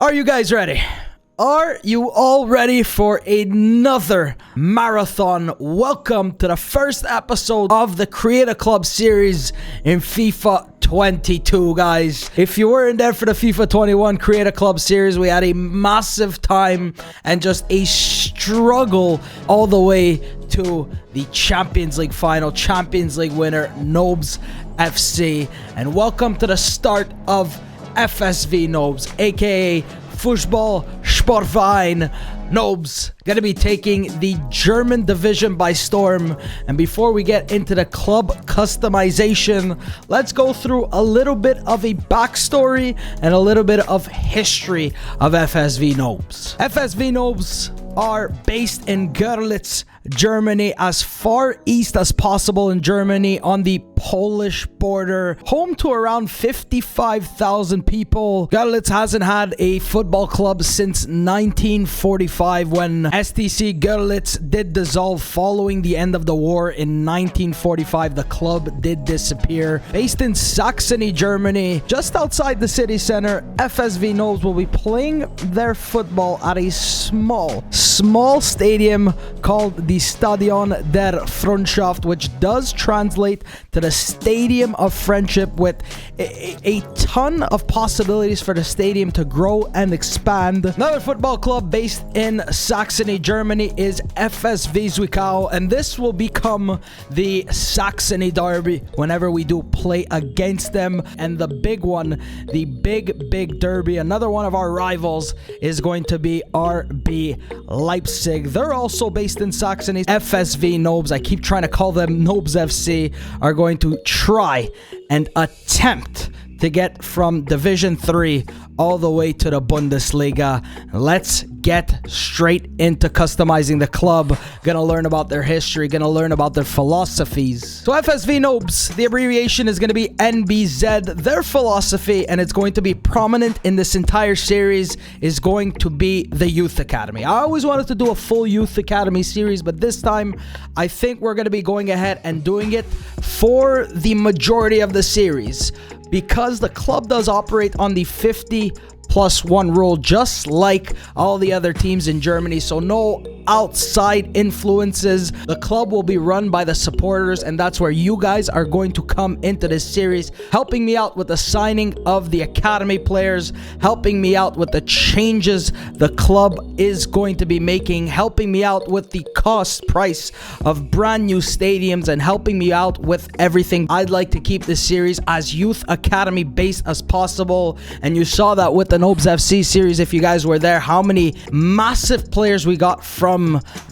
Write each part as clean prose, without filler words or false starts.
Are you guys ready? Are you all ready for another marathon? Welcome to the first episode of the Create a Club series in FIFA 22, guys. If you weren't there for the FIFA 21 Create a Club series, we had a massive time and just a struggle all the way to the Champions League final. Champions League winner, Nobz FC. And welcome to the start of FSV Nobz, aka Fußball Sportverein Nobz, gonna be taking the German division by storm. And before we get into the club customization, let's go through a little bit of a backstory and a little bit of history of FSV Nobz. FSV Nobz are based in Görlitz, Germany, as far east as possible in Germany on the Polish border, home to around 55,000 people. Görlitz hasn't had a football club since 1945 when STC Görlitz did dissolve following the end of the war in 1945. The club did disappear. Based in Saxony, Germany, just outside the city center, FSV Nobz will be playing their football at a small stadium called the Stadion der Freundschaft, which does translate to the Stadium of Friendship, with a ton of possibilities for the stadium to grow and expand. Another football club based in Saxony, Germany is FSV Zwickau, and this will become the Saxony derby whenever we do play against them. And the big one, the big derby, another one of our rivals, is going to be RB Leipzig. They're also based in Saxony. FSV Nobz, I keep trying to call them Nobz FC, are going to try and attempt to get from Division 3 all the way to the Bundesliga. Let's get straight into customizing the club. Gonna learn about their history, gonna learn about their philosophies. So FSV Nobz, the abbreviation is gonna be NBZ. Their philosophy, and it's going to be prominent in this entire series, is going to be the Youth Academy. I always wanted to do a full Youth Academy series, but this time I think we're gonna be going ahead and doing it for the majority of the series, because the club does operate on the 50+1 rule, just like all the other teams in Germany. So no outside influences. The club will be run by the supporters, and that's where you guys are going to come into this series, helping me out with the signing of the academy players, helping me out with the changes the club is going to be making, helping me out with the cost price of brand new stadiums, and helping me out with everything. I'd like to keep this series as youth academy based as possible, and you saw that with the Nobz FC series, if you guys were there, how many massive players we got from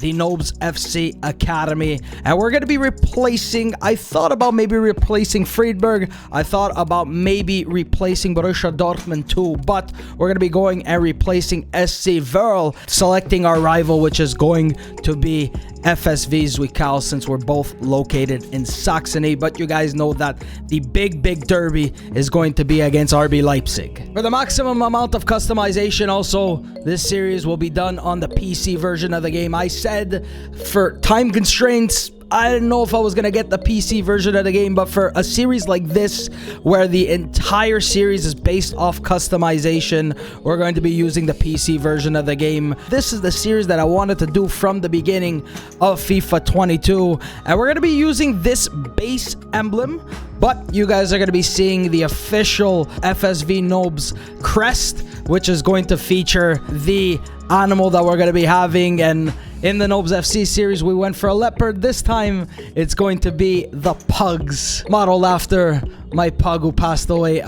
the Nobz FC Academy. And we're going to be replacing, I thought about maybe replacing Friedberg, I thought about maybe replacing Borussia Dortmund too, but we're going to be going and replacing SC Verl, selecting our rival, which is going to be FSV Zwickau, since we're both located in Saxony. But you guys know that the big derby is going to be against RB Leipzig. For the maximum amount of customization, also, this series will be done on the PC version of the game. I said for time constraints, I didn't know if I was going to get the PC version of the game, but for a series like this, where the entire series is based off customization, we're going to be using the PC version of the game. This is the series that I wanted to do from the beginning of FIFA 22, and we're going to be using this base emblem, but you guys are going to be seeing the official FSV Nobz CREST, which is going to feature the animal that we're going to be having. And in the Nobz FC series, we went for a leopard. This time, it's going to be the pugs, modeled after my pug who passed away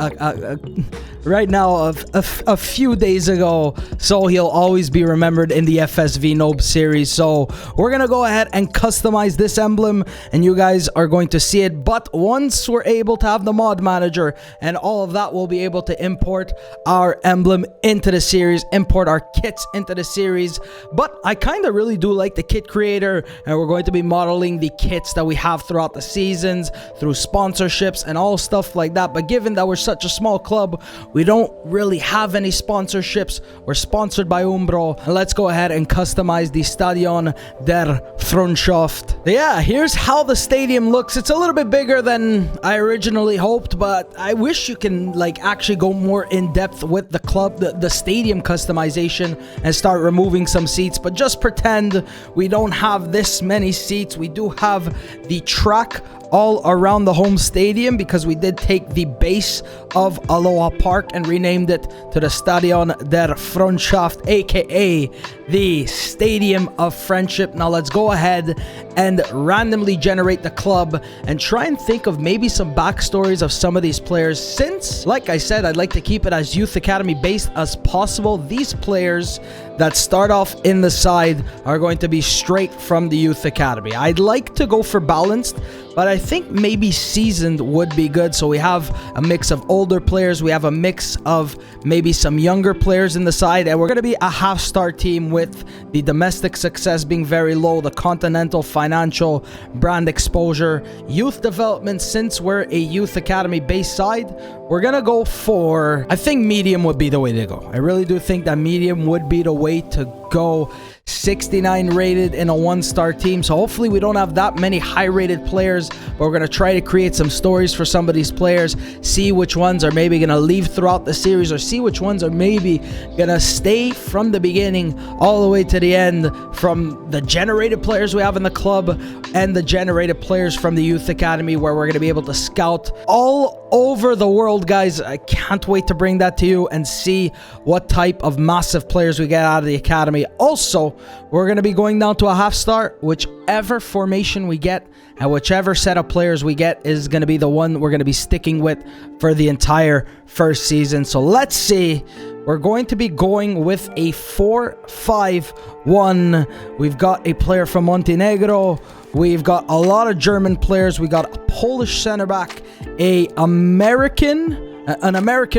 right now a few days ago. So he'll always be remembered in the FSV Nobz series. So we're going to go ahead and customize this emblem, and you guys are going to see it. But once we're able to have the mod manager and all of that, we'll be able to import our emblem into the series, import our kits into the series. But I kind of really do like the kit creator, and we're going to be modeling the kits that we have throughout the seasons through sponsorships and all stuff stuff like that. But given that we're such a small club, we don't really have any sponsorships. We're sponsored by Umbro. And let's go ahead and customize the Stadion der Freundschaft. Yeah, here's how the stadium looks. It's a little bit bigger than I originally hoped, but I wish you can like actually go more in depth with the club, the stadium customization, and start removing some seats. But just pretend we don't have this many seats. We do have the track all around the home stadium because we did take the base of Aloha Park and renamed it to the Stadion der Freundschaft, aka the Stadium of Friendship. Now let's go ahead and randomly generate the club and try and think of maybe some backstories of some of these players, since, like I said, I'd like to keep it as youth academy based as possible. These players that start off in the side are going to be straight from the youth academy. I'd like to go for balanced, but I think maybe seasoned would be good. So we have a mix of older players, we have a mix of maybe some younger players in the side, and we're going to be a half-star team with the domestic success being very low, the continental financial brand exposure, youth development. Since we're a youth academy based side, we're going to go for, I think medium would be the way to go. I really do think that medium would be the way to go. 69 rated in a 1-star team, so hopefully we don't have that many high rated players, but we're going to try to create some stories for some of these players, see which ones are maybe going to leave throughout the series, or see which ones are maybe going to stay from the beginning all the way to the end, from the generated players we have in the club and the generated players from the youth academy, where we're going to be able to scout all over the world, guys. I can't wait to bring that to you and see what type of massive players we get out of the academy. Also, we're going to be going down to a half-star. Whichever formation we get and whichever set of players we get is going to be the one we're going to be sticking with for the entire first season. So let's see. We're going to be going with a 4-5-1. We've got a player from Montenegro. We've got a lot of German players. We got a Polish center back, an American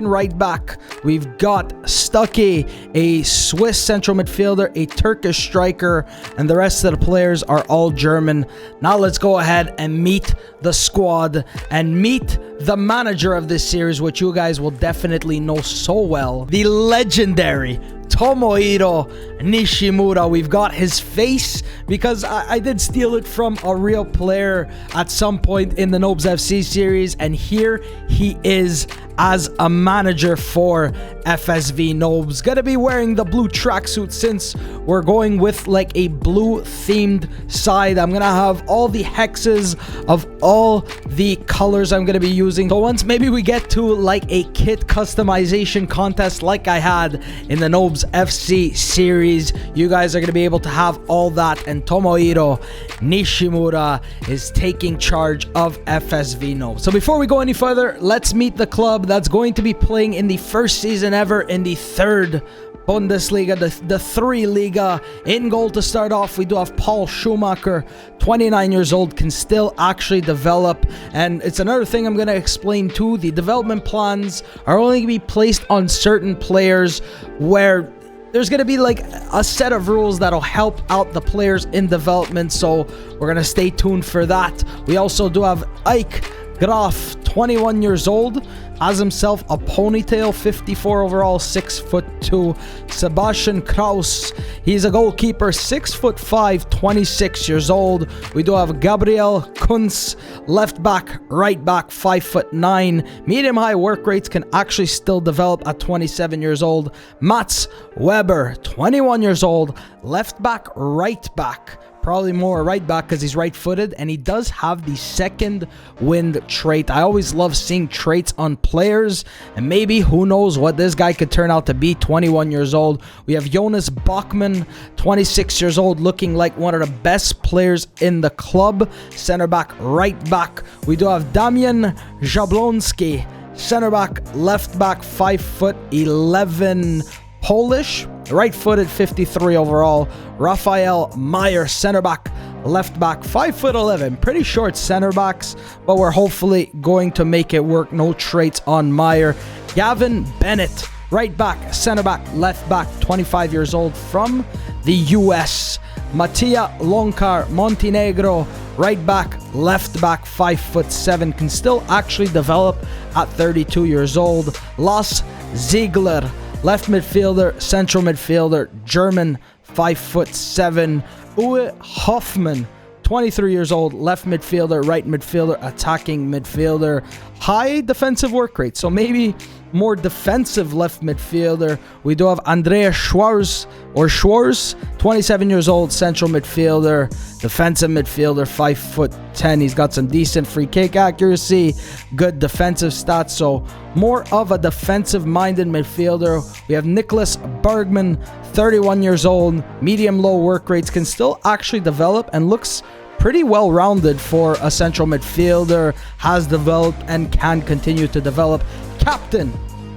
right back. We've got Stuckey, a Swiss central midfielder, a Turkish striker, and the rest of the players are all German. Now let's go ahead and meet the squad and meet the manager of this series, which you guys will definitely know so well, the legendary Tomohiro Nishimura. We've got his face because I did steal it from a real player at some point in the Nobz FC series, and here he is as a manager for FSV Nobz. Gonna be wearing the blue tracksuit since we're going with like a blue themed side. I'm gonna have all the hexes of all the colors I'm gonna be using. So once maybe we get to like a kit customization contest like I had in the Nobz FC series, you guys are gonna be able to have all that, and Tomohiro Nishimura is taking charge of FSV Nobz. So before we go any further, let's meet the club that's going to be playing in the first season ever in the third Bundesliga, the 3 Liga. In goal to start off, we do have Paul Schumacher, 29 years old, can still actually develop. And it's another thing I'm going to explain too. The development plans are only going to be placed on certain players, where there's going to be like a set of rules that'll help out the players in development. So we're going to stay tuned for that. We also do have Ike Graf, 21 years old, has himself a ponytail, 54 overall, 6'2". Sebastian Kraus, he's a goalkeeper, 6'5", 26 years old. We do have Gabriel Kunz, left back, right back, 5'9". Medium high work rates, can actually still develop at 27 years old. Mats Weber, 21 years old, left back, right back. Probably more right back because he's right-footed, and he does have the second wind trait. I always love seeing traits on players, and maybe, who knows what this guy could turn out to be. 21 years old. We have Jonas Bachmann, 26 years old, looking like one of the best players in the club. Center back, right back. We do have Damian Jablonski, center back, left back, 5'11", Polish, right-footed, 53 overall. Raphael Meyer, center back, left back, 5'11". Pretty short center backs, but we're hopefully going to make it work. No traits on Meyer. Gavin Bennett, right back, center back, left back, 25 years old, from the US. Mattia Lonkar, Montenegro, Right back, left back, 5'7", can still actually develop at 32 years old. Lars Ziegler, left midfielder, central midfielder, German, 5'7". Uwe Hoffmann, 23 years old, left midfielder, right midfielder, attacking midfielder. High defensive work rate, so maybe more defensive left midfielder. We do have Andreas Schwarz, 27 years old, central midfielder, defensive midfielder, 5'10". He's got some decent free kick accuracy, good defensive stats, so more of a defensive-minded midfielder. We have Nicholas Bergman, 31 years old, medium-low work rates, can still actually develop and looks pretty well-rounded for a central midfielder, has developed and can continue to develop. Captain.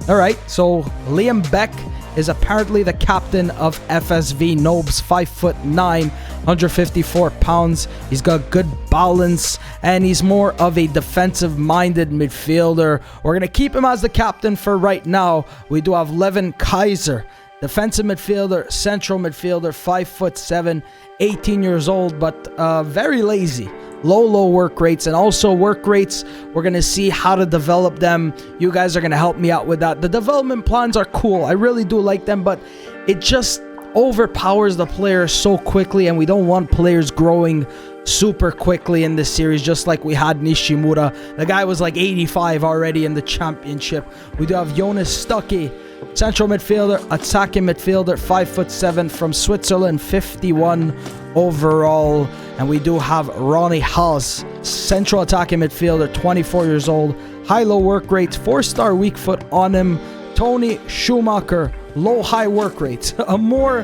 All right, so Liam Beck is apparently the captain of FSV Nobz, 5'9", 154 pounds. He's got good balance, and he's more of a defensive-minded midfielder. We're going to keep him as the captain for right now. We do have Levin Kaiser, defensive midfielder, central midfielder, 5'7", 18 years old, but very lazy. Low work rates, and also work rates, we're going to see how to develop them. You guys are going to help me out with that. The development plans are cool. I really do like them, but it just overpowers the players so quickly, and we don't want players growing super quickly in this series, just like we had Nishimura. The guy was like 85 already in the championship. We do have Jonas Stuckey, central midfielder, attacking midfielder, 5'7", from Switzerland, 51 overall. And we do have Ronnie Haas, central attacking midfielder, 24 years old, high-low work rates, 4-star weak foot on him. Tony Schumacher, low-high work rates. A more,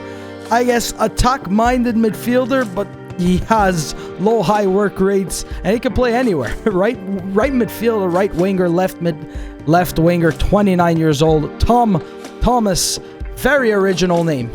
I guess, attack-minded midfielder, but he has low-high work rates, and he can play anywhere. Right midfielder, right winger, left winger, 29 years old. Tom Thomas, very original name.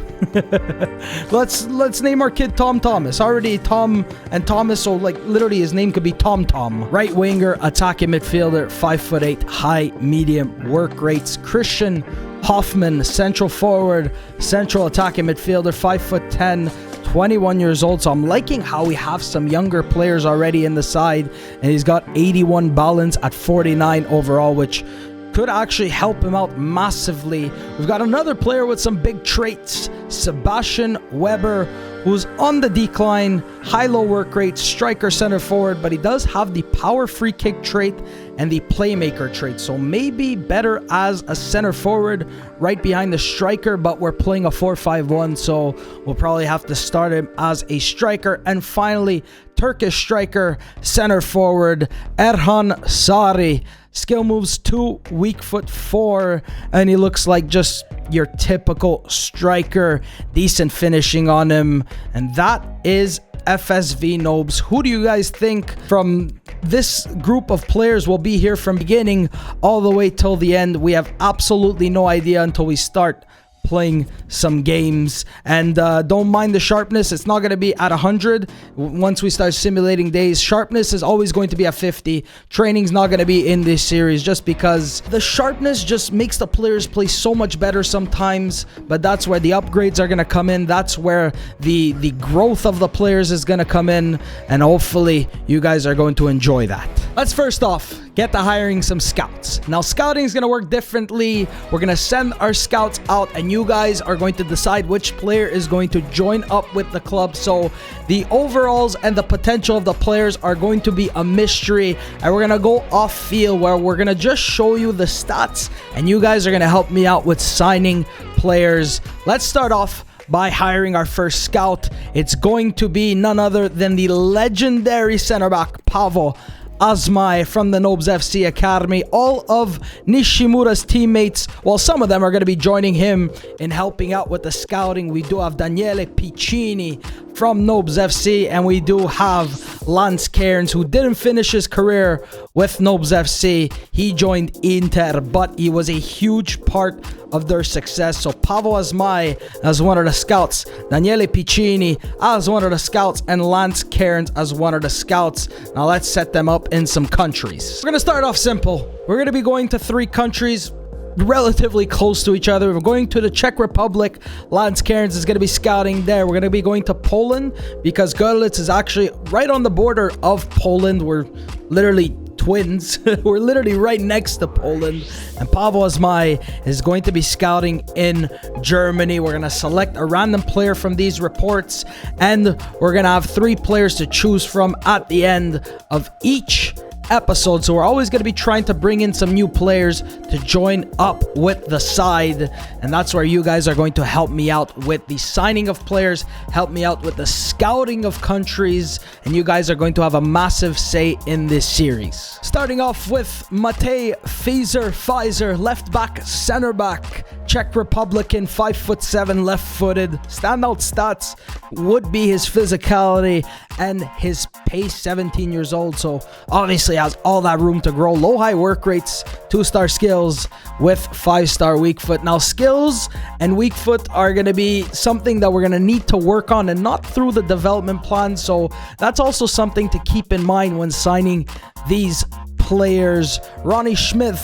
Let's name our kid Tom Thomas. Already Tom and Thomas, so like literally his name could be Tom Tom. Right winger, attacking midfielder, 5'8", high medium work rates. Christian Hoffman, central forward, central attacking midfielder, 5'10", 21 years old. So I'm liking how we have some younger players already in the side, and he's got 81 balance at 49 overall, which could actually help him out massively. We've got another player with some big traits, Sebastian Weber, who's on the decline, high-low work rate, striker, center forward, but he does have the power free kick trait and the playmaker trait, so maybe better as a center forward right behind the striker, but we're playing a 4-5-1, so we'll probably have to start him as a striker. And finally, Turkish striker, center forward, Erhan Sari. Skill moves 2, weak foot 4, and he looks like just your typical striker. Decent finishing on him, and that is FSV Nobz. Who do you guys think from this group of players will be here from beginning all the way till the end? We have absolutely no idea until we start playing some games. And don't mind the sharpness, it's not going to be at 100 once we start simulating days. Sharpness is always going to be at 50. Training's not going to be in this series just because the sharpness just makes the players play so much better sometimes, but that's where the upgrades are going to come in. That's where the growth of the players is going to come in, and hopefully you guys are going to enjoy that. Let's first off get to hiring some scouts. Now, scouting is going to work differently. We're going to send our scouts out, and you guys are going to decide which player is going to join up with the club. So the overalls and the potential of the players are going to be a mystery, and we're going to go off field where we're going to just show you the stats, and you guys are going to help me out with signing players. Let's start off by hiring our first scout. It's going to be none other than the legendary center back Paavo Asmai from the Nobz FC Academy. All of Nishimura's teammates, well, some of them are going to be joining him in helping out with the scouting. We do have Daniele Piccini from Nobz FC, and we do have Lance Cairns, who didn't finish his career with Nobz FC. He joined Inter, but he was a huge part of their success. So Paavo Asmai as one of the scouts, Daniele Piccini as one of the scouts, and Lance Cairns as one of the scouts. Now let's set them up in some countries. We're going to start off simple. We're going to be going to 3 countries. relatively close to each other. We're going to the Czech Republic. Lance Cairns is going to be scouting there. We're going to be going to Poland because Görlitz is actually right on the border of Poland. We're literally twins. We're literally right next to Poland. And Pavel Zmaj is going to be scouting in Germany. We're going to select a random player from these reports, and we're going to have 3 players to choose from at the end of each episode. So we're always going to be trying to bring in some new players to join up with the side, and that's where you guys are going to help me out with the signing of players, help me out with the scouting of countries, and you guys are going to have a massive say in this series. Starting off with Matej Pfizer, left back, center back, Czech Republican, 5'7", left-footed. Standout stats would be his physicality and his pace. 17 years old, so obviously has all that room to grow. Low high work rates, 2-star skills with 5-star weak foot. Now skills and weak foot are going to be something that we're going to need to work on, and not through the development plan, so that's also something to keep in mind when signing these players. Ronnie Schmidt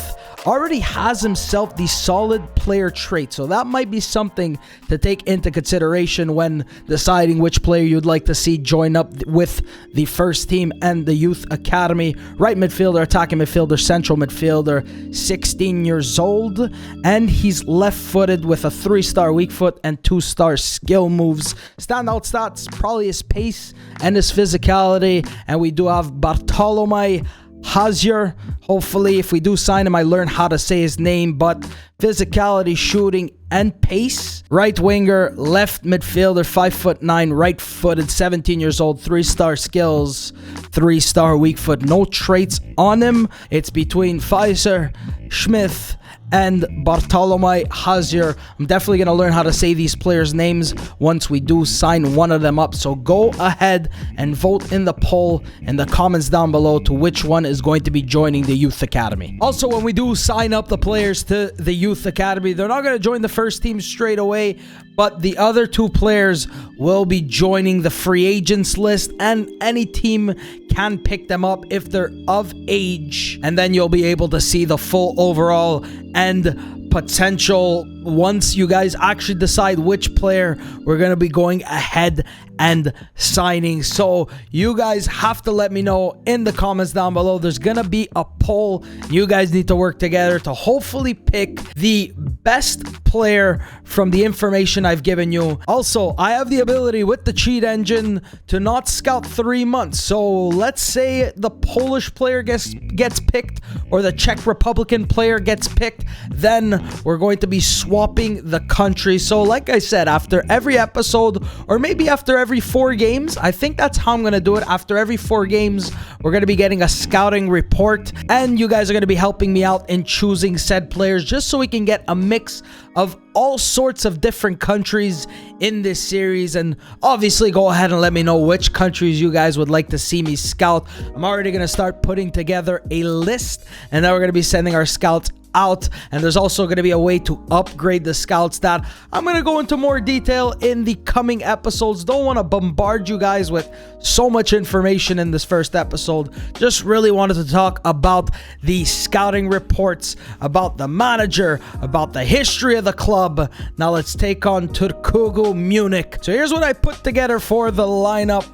already has himself the solid player trait, so that might be something to take into consideration when deciding which player you'd like to see join up with the first team and the youth academy. Right midfielder, attacking midfielder, central midfielder, 16 years old, and he's left-footed with a 3-star weak foot and 2-star skill moves. Standout stats, probably his pace and his physicality, and we do have Bartolomei Hazier. Hopefully, if we do sign him, I learn how to say his name, but physicality, shooting, and pace. Right winger, left midfielder, 5'9", right-footed, 17 years old, 3-star skills, 3-star weak foot. No traits on him. It's between Pfizer, Schmidt, and Bartolomei Hazier. I'm definitely going to learn how to say these players' names once we do sign one of them up. So go ahead and vote in the poll in the comments down below to which one is going to be joining the Youth Academy. Also, when we do sign up the players to the Youth Academy, they're not going to join the first team straight away, but the other 2 players will be joining the free agents list, and any team can pick them up if they're of age, and then you'll be able to see the full overall and potential once you guys actually decide which player we're going to be going ahead and signing. So you guys have to let me know in the comments down below. There's going to be a poll. You guys need to work together to hopefully pick the best player from the information I've given you. Also, I have the ability with the cheat engine to not scout 3 months. So let's say the Polish player gets picked or the Czech Republican player gets picked, then we're going to be swapping the country. So like I said, after every episode, or maybe after every 4 games, I think that's how I'm going to do it. After every 4 games, we're going to be getting a scouting report, and you guys are going to be helping me out in choosing said players, just so we can get a mix of all sorts of different countries in this series. And obviously go ahead and let me know which countries you guys would like to see me scout. I'm already going to start putting together a list, and then we're going to be sending our scouts out, and there's also going to be a way to upgrade the scouts that I'm going to go into more detail in the coming episodes. Don't want to bombard you guys with so much information in this first episode. Just really wanted to talk about the scouting reports, about the manager, about the history of the club. Now let's take on Turkugu Munich. So here's what I put together for the lineup.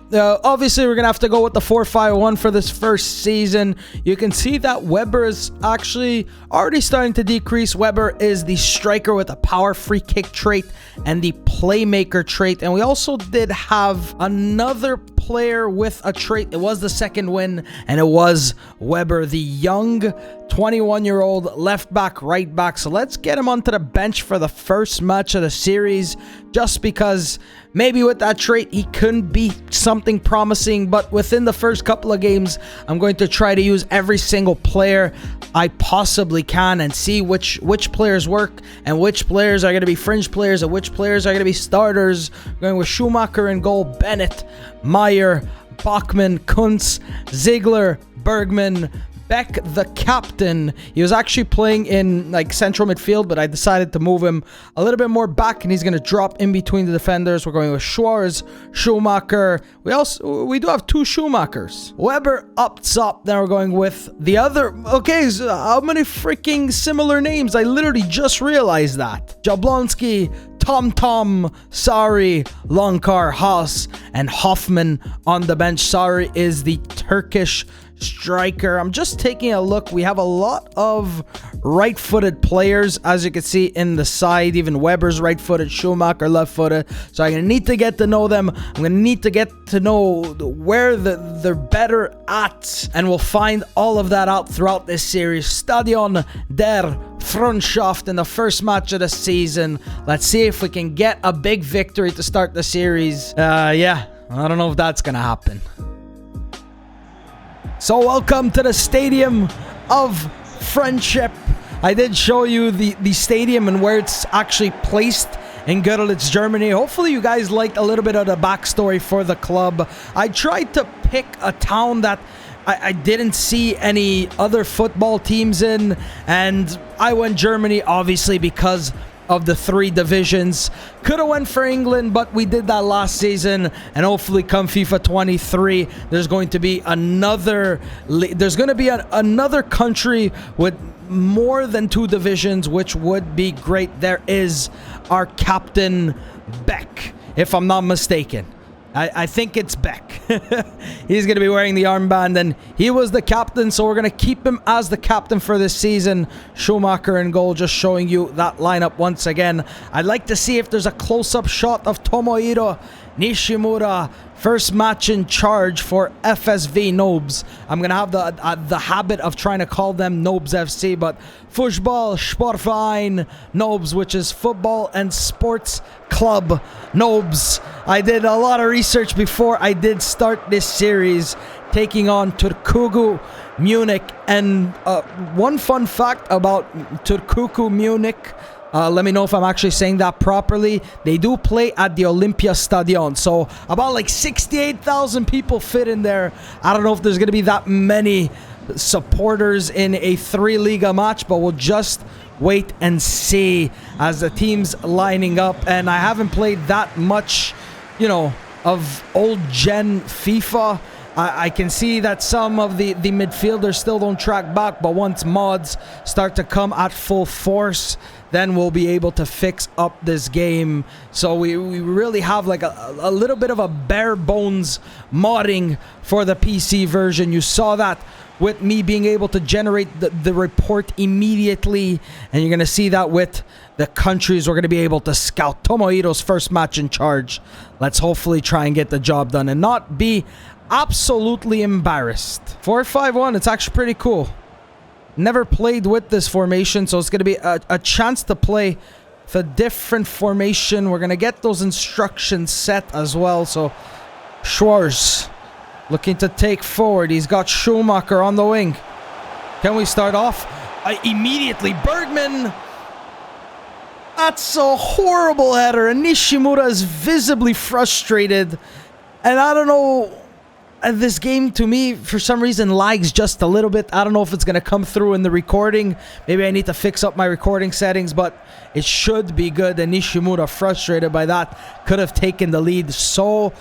Obviously we're going to have to go with the 4-5-1 for this first season. You can see that Weber is actually already starting to decrease. Weber is the striker with a power free kick trait and the playmaker trait, and we also did have another player with a trait. It was the second win, and it was Weber, the young 21-year-old left back, right back. So let's get him onto the bench for the first match of the series, just because maybe with that trait he couldn't be something promising, but within the first couple of games I'm going to try to use every single player I possibly can and see which players work and which players are going to be fringe players and which players are going to be starters. Going with Schumacher in goal, Bennett, Meyer, Bachmann, Kuntz, Ziegler, Bergman, Beck, the captain. He was actually playing in like central midfield, but I decided to move him a little bit more back, and he's going to drop in between the defenders. We're going with Schwarz, Schumacher. We do have 2 Schumachers. Weber up top. Then we're going with the other. Okay, so how many freaking similar names? I literally just realized that. Jablonski, Tom, Sari, Lonkar, Haas, and Hoffman on the bench. Sari is the Turkish striker. I'm just taking a look. We have a lot of right-footed players, as you can see in the side. Even Weber's right-footed, Schumacher left-footed. So I'm going to need to get to know them. I'm going to need to get to know where they're better at. And we'll find all of that out throughout this series. Stadion der Freundschaft in the first match of the season. Let's see if we can get a big victory to start the series. Yeah, I don't know if that's going to happen. So welcome to the Stadium of Friendship. I did show you the stadium and where it's actually placed in Görlitz, Germany. Hopefully you guys liked a little bit of the backstory for the club. I tried to pick a town that I didn't see any other football teams in, and I went Germany obviously because of the 3 divisions. Could have went for England, but we did that last season, and hopefully come FIFA 23 there's going to be another another country with more than 2 divisions, which would be great. There is our captain Beck, if I'm not mistaken. I think it's Beck. He's going to be wearing the armband, and he was the captain, so we're going to keep him as the captain for this season. Schumacher in goal, just showing you that lineup once again. I'd like to see if there's a close-up shot of Tomohiro Nishimura, first match in charge for FSV Nobz. I'm going to have the habit of trying to call them Nobz FC, but Fußball Sportverein Nobz, which is Football and Sports Club Nobz. I did a lot of research before I did start this series, taking on Türkoğlu Munich. And one fun fact about Türkoğlu Munich, let me know if I'm actually saying that properly. They do play at the Olympia Stadion. So about like 68,000 people fit in there. I don't know if there's going to be that many supporters in a 3-Liga match, but we'll just wait and see as the team's lining up. And I haven't played that much, you know, of old gen FIFA. I can see that some of the midfielders still don't track back, but once mods start to come at full force, then we'll be able to fix up this game. So we really have like a little bit of a bare bones modding for the PC version. You saw that with me being able to generate the report immediately, and you're going to see that with the countries we're going to be able to scout. Tomohiro's first match in charge. Let's hopefully try and get the job done and not be absolutely embarrassed. 4-5-1, it's actually pretty cool. Never played with this formation, so it's going to be a chance to play with a different formation. We're going to get those instructions set as well. So Schwarz looking to take forward. He's got Schumacher on the wing. Can we start off? Immediately, Bergman. That's a horrible header, and Nishimura is visibly frustrated. And I don't know, this game to me for some reason lags just a little bit. I don't know if it's going to come through in the recording. Maybe I need to fix up my recording settings, but it should be good. And Nishimura, frustrated by that, could have taken the lead so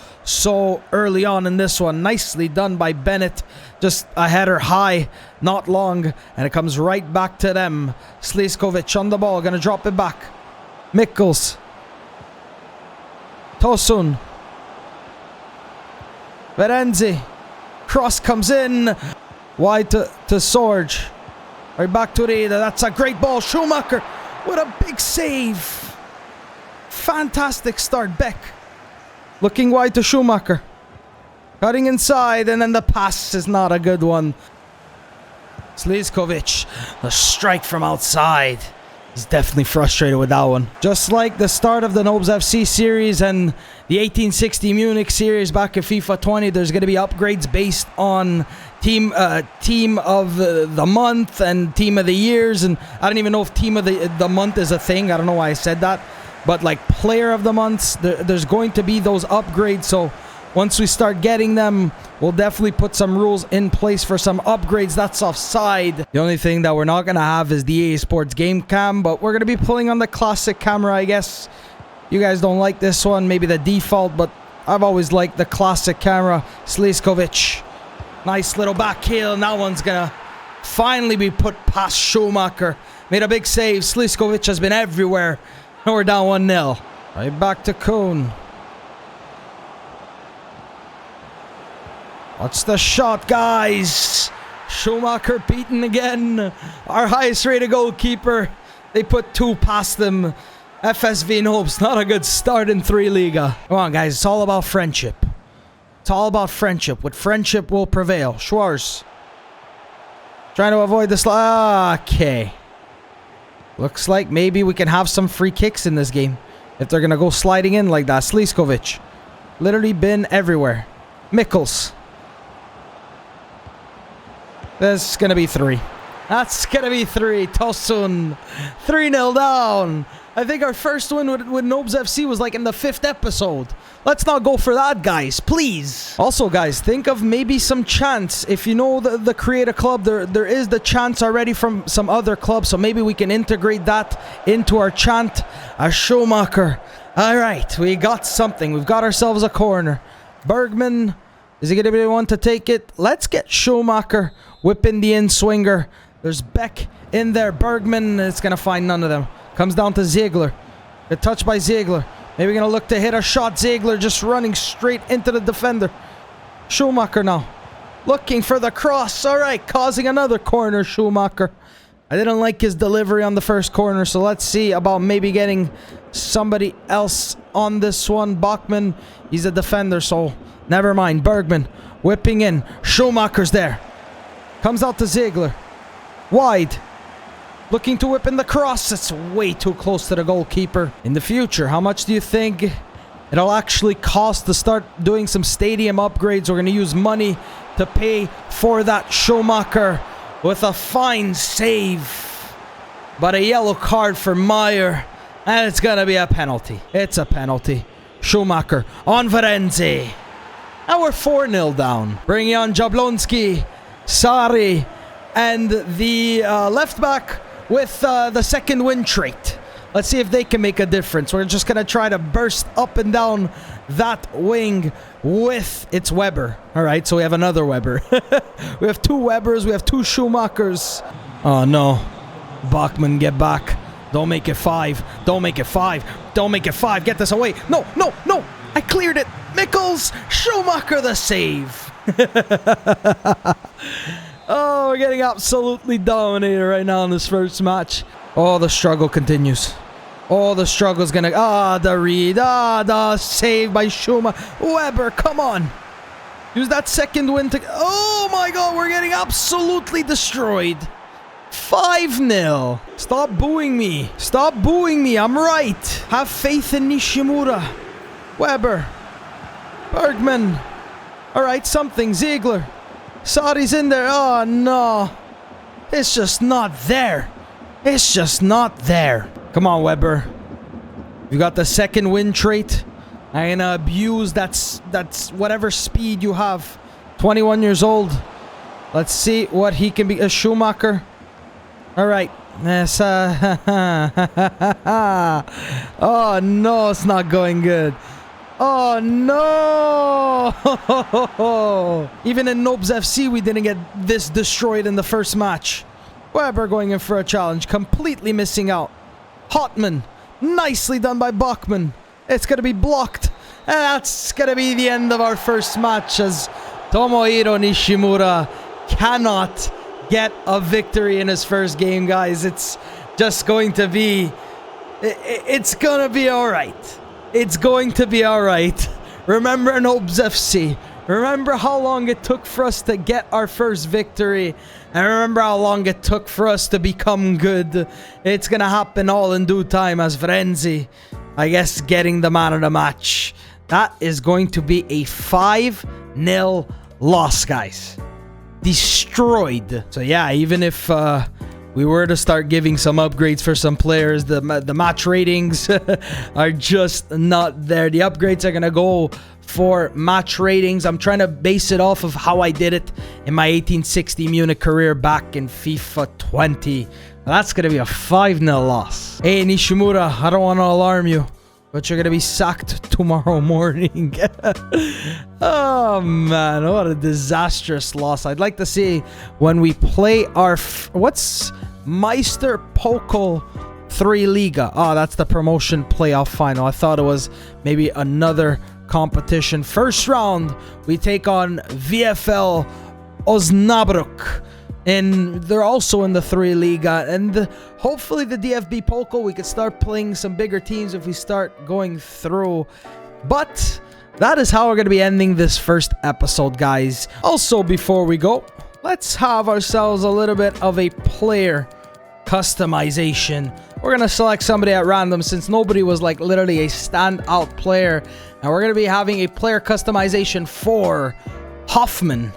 early on in this one. Nicely done by Bennett. Just a header high, not long, and it comes right back to them. Sliskovic on the ball, going to drop it back. Mikkels. Tosun. Verenzi. Cross comes in. Wide to Sorge. Right back to Rida. That's a great ball. Schumacher with a big save. Fantastic start. Beck. Looking wide to Schumacher. Cutting inside, and then the pass is not a good one. Sliskovic. The strike from outside. He's definitely frustrated with that one. Just like the start of the Nobz FC series and the 1860 Munich series back in FIFA 20, there's going to be upgrades based on team of the month and team of the years. And I don't even know if team of the month is a thing. I don't know why I said that. But like player of the months, there's going to be those upgrades. So Once we start getting them, we'll definitely put some rules in place for some upgrades. That's offside. The only thing that we're not going to have is the EA Sports game cam, but we're going to be pulling on the classic camera, I guess. You guys don't like this one, maybe the default, but I've always liked the classic camera. Sliskovic. Nice little back heel, and that one's going to finally be put past Schumacher. Made a big save. Sliskovic has been everywhere. Now we're down 1-0. Right back to Kuhn. What's the shot, guys? Schumacher beaten again. Our highest rated goalkeeper. They put 2 past them. FSV Nobz, not a good start in 3 Liga. Come on, guys. It's all about friendship. It's all about friendship. With friendship will prevail. Schwarz. Trying to avoid this. Okay. Looks like maybe we can have some free kicks in this game. If they're going to go sliding in like that. Sliskovic. Literally been everywhere. Mikkels. That's going to be 3. That's going to be 3. Tosun. 3-0 down. I think our first win with Nobz FC was like in the 5th episode. Let's not go for that, guys. Please. Also, guys, think of maybe some chants. If you know the Create a Club, there is the chants already from some other clubs. So maybe we can integrate that into our chant. A Schumacher. All right. We got something. We've got ourselves a corner. Bergman. Is he going to be the one to take it? Let's get Schumacher whipping the in-swinger. There's Beck in there. Bergman is going to find none of them. Comes down to Ziegler. Good touch by Ziegler. Maybe going to look to hit a shot. Ziegler just running straight into the defender. Schumacher now. Looking for the cross. All right. Causing another corner, Schumacher. I didn't like his delivery on the first corner, so let's see about maybe getting somebody else on this one. Bachmann, he's a defender, so never mind. Bergman whipping in. Schumacher's there. Comes out to Ziegler. Wide. Looking to whip in the cross. It's way too close to the goalkeeper. In the future, how much do you think it'll actually cost to start doing some stadium upgrades? We're going to use money to pay for that. Schumacher with a fine save. But a yellow card for Meyer. And it's going to be a penalty. It's a penalty. Schumacher on Varenzi. Now we're 4-0 down. Bringing on Jablonski, Sari, and the left back with the second win trait. Let's see if they can make a difference. We're just going to try to burst up and down that wing with its Weber. All right, so we have another Weber. We have 2 Webers. We have 2 Schumachers. Oh, no. Bachmann, get back. Don't make it 5. Don't make it 5. Don't make it 5. Get this away. No, no, no. I cleared it. Mikkels. Schumacher the save. Oh, we're getting absolutely dominated right now in this first match. Oh, the struggle continues. Oh, the struggle's gonna... the read. The save by Schumacher. Weber, come on. Use that second win to... Oh, my God. We're getting absolutely destroyed. 5-0. Stop booing me. Stop booing me. I'm right. Have faith in Nishimura. Weber. Bergman. All right, something. Ziegler. Sari's in there. Oh, no. It's just not there. It's just not there. Come on, Weber. You got the second win trait. I'm gonna abuse that's whatever speed you have. 21 years old. Let's see what he can be. A Schumacher. All right. Yes. Oh, no. It's not going good. Oh, no! Even in Nobz FC, we didn't get this destroyed in the first match. Weber going in for a challenge, completely missing out. Hotman, nicely done by Bachmann. It's going to be blocked. And that's going to be the end of our first match as Tomohiro Nishimura cannot get a victory in his first game, guys. It's just going to be... It's going to be all right. It's going to be all right. Remember Nobz FC. Remember how long it took for us to get our first victory. And remember how long it took for us to become good. It's going to happen all in due time as Varenzi, I guess, getting the man of the match. That is going to be a 5-0 loss, guys. Destroyed. So yeah, even if... we were to start giving some upgrades for some players. The match ratings are just not there. The upgrades are going to go for match ratings. I'm trying to base it off of how I did it in my 1860 Munich career back in FIFA 20. That's going to be a 5-0 loss. Hey, Nishimura, I don't want to alarm you, but you're going to be sacked tomorrow morning. Oh, man. What a disastrous loss. I'd like to see when we play our... what's Meister Pokal 3 Liga? Oh, that's the promotion playoff final. I thought it was maybe another competition. First round, we take on VfL Osnabrück. And they're also in the 3 Liga. And hopefully the DFB Pokal, we could start playing some bigger teams if we start going through. But that is how we're going to be ending this first episode, guys. Also, before we go, let's have ourselves a little bit of a player customization. We're going to select somebody at random since nobody was like literally a standout player. And we're going to be having a player customization for Hoffman,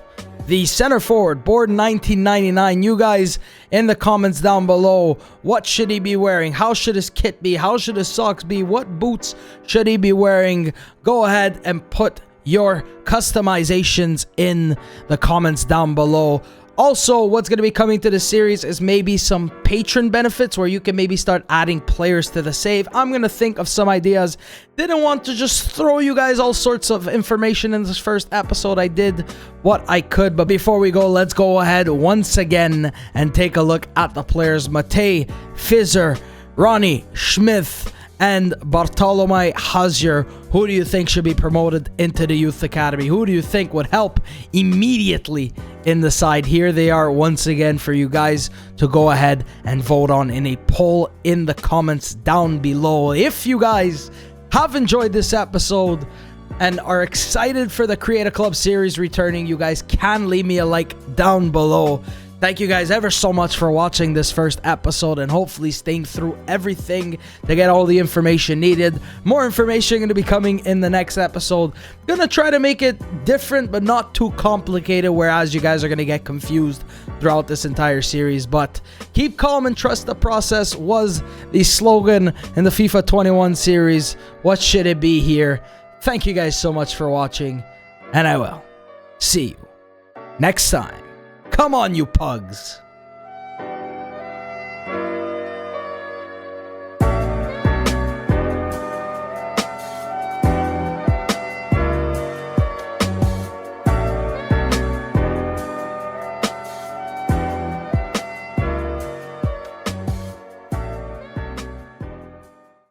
the center forward, born 1999. You guys in the comments down below, what should he be wearing? How should his kit be? How should his socks be? What boots should he be wearing? Go ahead and put your customizations in the comments down below. Also, what's going to be coming to the series is maybe some patron benefits where you can maybe start adding players to the save. I'm going to think of some ideas. Didn't want to just throw you guys all sorts of information in this first episode. I did what I could. But before we go, let's go ahead once again and take a look at the players. Matej Fizzer, Ronnie Schmith, and Bartolomei Hazier. Who do you think should be promoted into the youth academy? Who do you think would help immediately in the side? Here they are once again for you guys to go ahead and vote on in a poll in the comments down below. If you guys have enjoyed this episode and are excited for the Create a Club series returning, you guys can leave me a like down below. Thank you guys ever so much for watching this first episode and hopefully staying through everything to get all the information needed. More information going to be coming in the next episode. Gonna try to make it different but not too complicated, whereas you guys are going to get confused throughout this entire series. But keep calm and trust the process was the slogan in the FIFA 21 series. What should it be here? Thank you guys so much for watching, and I will see you next time. Come on, you pugs.